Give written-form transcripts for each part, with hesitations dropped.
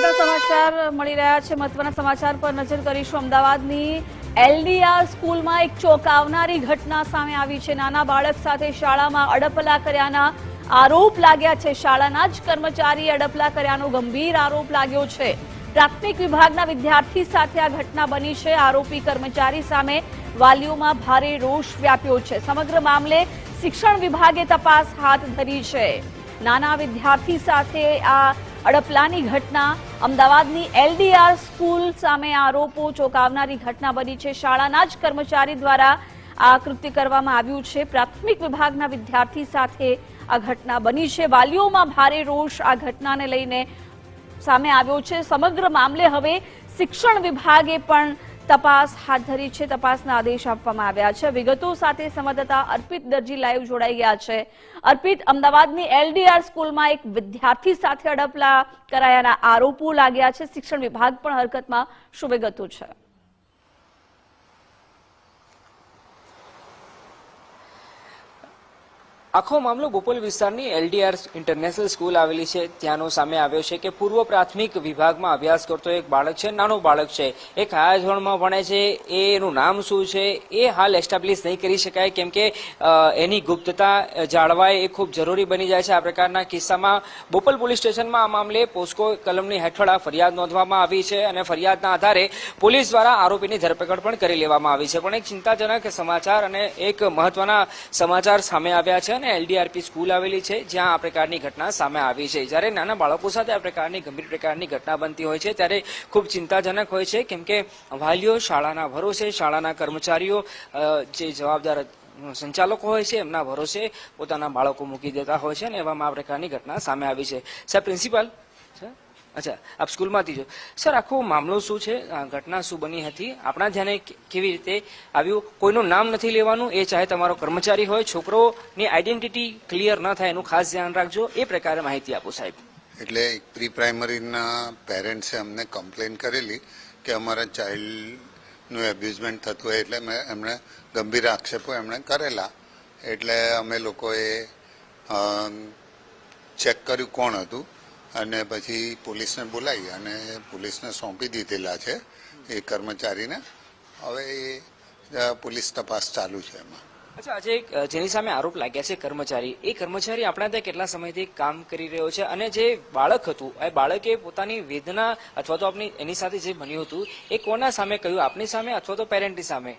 મોટા સમાચાર મળી રહ્યા છે। મહત્વના સમાચાર પર નજર કરીશું। અમદાવાદની એલડીઆર સ્કૂલમાં એક ચોંકાવનારી ઘટના સામે આવી છે। નાના બાળક સાથે શાળામાં અડપલા કર્યાના આરોપ લાગ્યા છે। શાળાના જ કર્મચારીએ અડપલા કર્યાનો ગંભીર આરોપ લાગ્યો છે। પ્રાથમિક વિભાગના વિદ્યાર્થી સાથે આ ઘટના બની છે। આરોપી કર્મચારી સામે વાલીઓમાં ભારે રોષ વ્યાપ્યો છે। સમગ્ર મામલે શિક્ષણ વિભાગે તપાસ હાથ ધરી છે। નાના વિદ્યાર્થી સાથે આ અડપલાની ઘટના અમદાવાદની એલડીઆર સ્કૂલ સામે આરોપો ચોંકાવનારી ઘટના બની છે। શાળાના જ કર્મચારી દ્વારા આ કૃત્ય કરવામાં આવ્યું છે। પ્રાથમિક વિભાગના વિદ્યાર્થી સાથે આ ઘટના બની છે। વાલીઓમાં ભારે રોષ આ ઘટનાને લઈને સામે આવ્યો છે। સમગ્ર મામલે હવે શિક્ષણ વિભાગે પણ તપાસ હાથ ધરી છે। તપાસના આદેશ આપવામાં આવ્યા છે। વિગતો સાથે સંવાદદાતા અર્પિત દરજી લાઈવ જોડાઈ ગયા છે। અર્પિત, અમદાવાદની એલડીઆર સ્કૂલમાં એક વિદ્યાર્થી સાથે અડપલા કરાયાના આરોપો લાગ્યા છે। શિક્ષણ વિભાગ પણ હરકતમાં, શું વિગતો છે? આખો મામલો બોપલ વિસ્તારની એલડીઆર ઇન્ટરનેશનલ સ્કૂલ આવેલી છે ત્યાંનો સામે આવ્યો છે કે પૂર્વ પ્રાથમિક વિભાગમાં અભ્યાસ કરતો એક બાળક છે, નાનો બાળક છે, એ કયા ધોરણમાં ભણે છે, એનું નામ શું છે એ હાલ એસ્ટાબ્લિશ નહીં કરી શકાય, કેમ કે એની ગુપ્તતા જાળવાય એ ખૂબ જરૂરી બની જાય છે। આ પ્રકારના કિસ્સામાં બોપલ પોલીસ સ્ટેશનમાં આ મામલે પોસ્કો કલમની હેઠળ ફરિયાદ નોંધવામાં આવી છે અને ફરિયાદના આધારે પોલીસ દ્વારા આરોપીની ધરપકડ પણ કરી લેવામાં આવી છે। પણ એક ચિંતાજનક સમાચાર અને એક મહત્વના સમાચાર સામે આવ્યા છે। એલડીઆરપી સ્કૂલ આવેલી છે જ્યાં આ પ્રકારની ઘટના સામે આવી છે। જ્યારે નાના બાળકો સાથે આ પ્રકારની ગંભીર પ્રકારની ઘટના બનતી હોય છે ત્યારે ખૂબ ચિંતાજનક હોય છે, કેમ કે વાલીઓ શાળાના ભરોસે, શાળાના કર્મચારીઓ જે જવાબદાર સંચાલકો હોય છે એમના ભરોસે પોતાના બાળકો મૂકી દેતા હોય છે અને એવામાં આ પ્રકારની ઘટના સામે આવી છે। સાહેબ, પ્રિન્સિપાલ અચ્છા, આપ સ્કૂલમાંથી છો સર, આખો મામલો શું છે, ઘટના શું બની હતી, આપણા ધ્યાને કેવી રીતે આવ્યું? કોઈનું નામ નથી લેવાનું, એ ચાહે તમારો કર્મચારી હોય, છોકરોની આઈડેન્ટિટી ક્લિયર ન થાય એનું ખાસ ધ્યાન રાખજો, એ પ્રકારે માહિતી આપો સાહેબ। એટલે પ્રી પ્રાઇમરીના પેરેન્ટ્સે અમને કમ્પ્લેન કરેલી કે અમારા ચાઇલ્ડનું એબ્યુઝમેન્ટ થતું હોય, એટલે એમણે ગંભીર આક્ષેપો એમણે કરેલા। એટલે અમે લોકોએ ચેક કર્યું કોણ હતું અને પછી પોલીસને બોલાવી અને પોલીસને સોંપી દીધેલા છે એ કર્મચારીને। હવે એ પોલીસ તપાસ ચાલુ છે એમાં। અચ્છા, આજે જેની સામે આરોપ લાગ્યા છે કર્મચારી, એ કર્મચારી આપણા ત્યાં કેટલા સમયથી કામ કરી રહ્યો છે અને જે બાળક હતું એ બાળકે પોતાની વેદના અથવા તો એની સાથે જે બન્યું હતું એ કોના સામે કહ્યું, આપની સામે અથવા તો પેરેન્ટની સામે?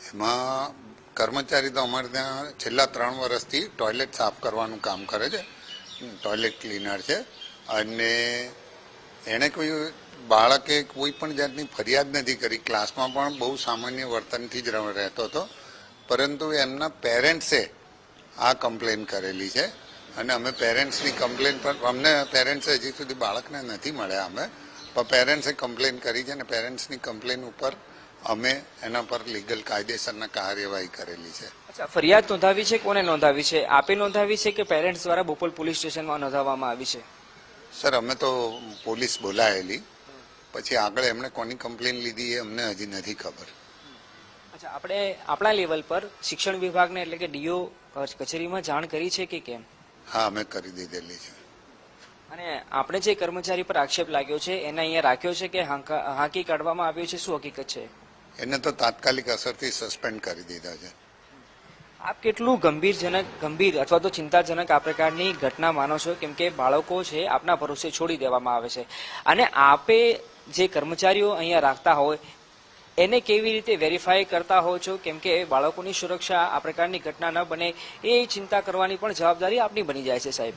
એમાં કર્મચારી તો અમારે ત્યાં છેલ્લા 3 વર્ષથી ટોયલેટ સાફ કરવાનું કામ કરે છે, ટોયલેટ ક્લીનર છે, અને એણે કોઈ બાળકે કોઈ પણ જાતની ફરિયાદ નથી કરી। ક્લાસમાં પણ બહુ સામાન્ય વર્તનથી જ રહેતો હતો, પરંતુ એમના પેરેન્ટ્સે આ કમ્પ્લેન કરેલી છે અને અમે પેરેન્ટ્સની કમ્પ્લેન પર, અમને પેરેન્ટ્સે હજી સુધી બાળકને નથી મળ્યા અમે, પણ પેરેન્ટ્સે કમ્પ્લેન કરી છે અને પેરેન્ટ્સની કમ્પ્લેન ઉપર અમે એના પર લીગલ કાયદેસરના કાર્યવાહી કરેલી છે। અચ્છા, ફરિયાદ નોંધાવી છે, કોને નોંધાવી છે? આપે નોંધાવી છે કે પેરેન્ટ્સ દ્વારા બોપલ પોલીસ સ્ટેશનમાં નોંધાવવામાં આવી છે? સર, અમે તો પોલીસ બોલાયેલી, પછી આગળ એમણે કોની કમ્પ્લેન લીધી એ અમને હજી નથી ખબર। અચ્છા, આપણે આપણા લેવલ પર શિક્ષણ વિભાગને એટલે કે ડીઓ કચેરીમાં જાણ કરી છે કે કેમ? હા, અમે કરી દીધેલી છે। અને આપણે જે કર્મચારી પર આક્ષેપ લાગ્યો છે એને અહીંયા રાખ્યો છે કે હાંકી કાઢવામાં આવ્યો છે, શું હકીકત છે? એને તો તાત્કાલિક અસરથી સસ્પેન્ડ કરી દીધા છે। આપ કેટલું ગંભીર અથવા તો ચિંતાજનક આ પ્રકારની ઘટના માનો છો, કેમ કે બાળકો છે આપના ભરોસે છોડી દેવામાં આવે છે અને આપે જે કર્મચારીઓ અહીંયા રાખતા હોય એને કેવી રીતે વેરીફાઈ કરતા હો છો, કેમ કે બાળકોની સુરક્ષા, આ પ્રકારની ઘટના ન બને એ ચિંતા કરવાની પણ જવાબદારી આપની બની જાય છે સાહેબ।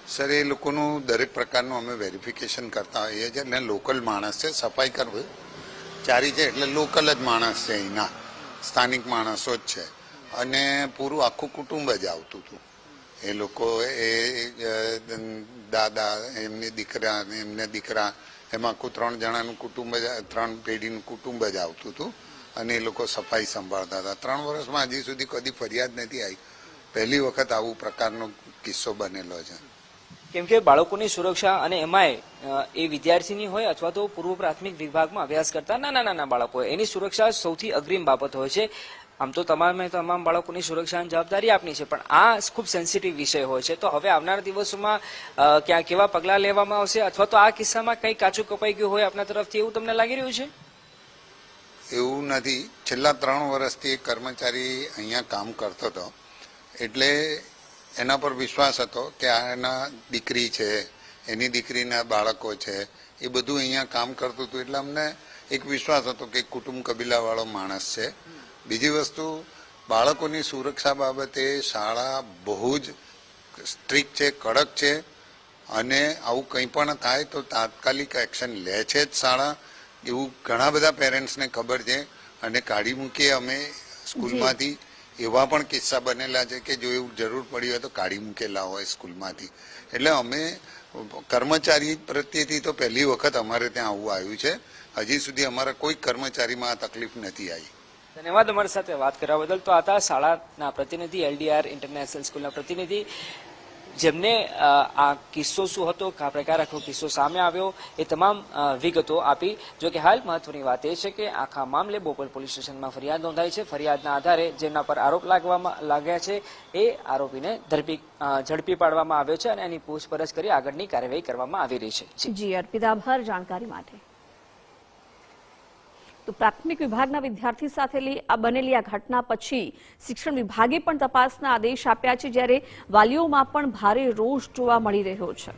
સર, એ લોકોનું દરેક પ્રકારનું અમે વેરિફિકેશન કરતા હોઈએ છીએ અને લોકલ માણસ છે, સફાઈ કર્મચારી છે એટલે લોકલ જ માણસ છે, અહીંના સ્થાનિક માણસો જ છે અને પૂરું આખું કુટુંબ જ આવતું હતું। એ લોકો એ દાદા, એમની દીકરા, એમને દીકરા, એમાં આખું 3 જણાનું કુટુંબ જ, 3 પેઢીનું કુટુંબ જ આવતું હતું અને એ લોકો સફાઈ સંભાળતા હતા। 3 વર્ષમાં હજી સુધી કદી ફરિયાદ નથી આવી, પહેલી વખત આવું પ્રકારનો કિસ્સો બનેલો છે। કેમ કે બાળકોની સુરક્ષા અને એમાંય એ વિદ્યાર્થીની હોય અથવા તો પૂર્વ પ્રાથમિક વિભાગમાં અભ્યાસ કરતા નાના બાળકો હોય, એની સુરક્ષા સૌથી અગ્રિમ બાબત હોય છે। આમ તો તમામ બાળકોની સુરક્ષાની જવાબદારી આપની છે, પણ આ ખૂબ સેન્સિટિવ વિષય હોય છે. તો હવે આવનારા દિવસોમાં ક્યાં કેવા પગલાં લેવામાં આવશે, અથવા તો આ કિસ્સામાં કંઈ કાચું કપાઈ ગયું હોય આપના તરફથી, એવું તમને લાગી રહ્યું છે? એવું નથી. છેલ્લા 3 વર્ષથી એક કર્મચારી અહીંયા કામ કરતો હતો, એટલે એના પર વિશ્વાસ હતો કે આ એના દીકરી છે, એની દીકરીના બાળકો છે, એ બધું અહીંયા કામ કરતું હતું, એટલે અમને એક વિશ્વાસ હતો કે કુટુંબ કબીલાવાળો માણસ છે. બીજી વસ્તુ, બાળકોની સુરક્ષા બાબતે શાળા બહુ જ સ્ટ્રિક્ટ છે, કડક છે, અને આવું કંઈ પણ થાય તો તાત્કાલિક એક્શન લે છે જ શાળા. એવું ઘણા બધા પેરેન્ટ્સને ખબર છે, અને કાઢી મૂકીએ અમે સ્કૂલમાંથી. એવા પણ કિસ્સા બનેલા છે કે જો એવું જરૂર પડી હોય તો કાઢી મૂકેલા હોય સ્કૂલમાંથી. એટલે અમે કર્મચારી પ્રત્યેથી તો પહેલી વખત અમારે ત્યાં આવું આવ્યું છે. હજી સુધી અમારા કોઈ કર્મચારીમાં આ તકલીફ નથી આવી. ધન્યવાદ અમારી સાથે વાત કરવા બદલ. તો હતા શાળાના પ્રતિનિધિ, LDR ઇન્ટરનેશનલ સ્કૂલના પ્રતિનિધિ, જેમને આ કિસ્સો શું હતો, કયા પ્રકાર આખો કિસ્સો સામે આવ્યો, એ તમામ વિગતો આપી. જો કે હાલ મહત્વની વાત એ છે કે આખા મામલે બોપલ પોલીસ સ્ટેશનમાં ફરિયાદ નોંધાઈ છે. ફરિયાદના આધારે જેમના પર આરોપ લાગ્યા છે એ આરોપીને ઝડપી પાડવામાં આવ્યો છે, અને એની પૂછપરછ કરી આગળની કાર્યવાહી કરવામાં આવી રહી છે. જી અર્પિતા, આભાર જાણકારી માટે. તો પ્રાથમિક વિભાગના વિદ્યાર્થી સાથે બનેલી આ ઘટના પછી શિક્ષણ વિભાગે પણ તપાસના આદેશ આપ્યા છે, જ્યારે વાલીઓમાં પણ ભારે રોષ જોવા મળી રહ્યો છે.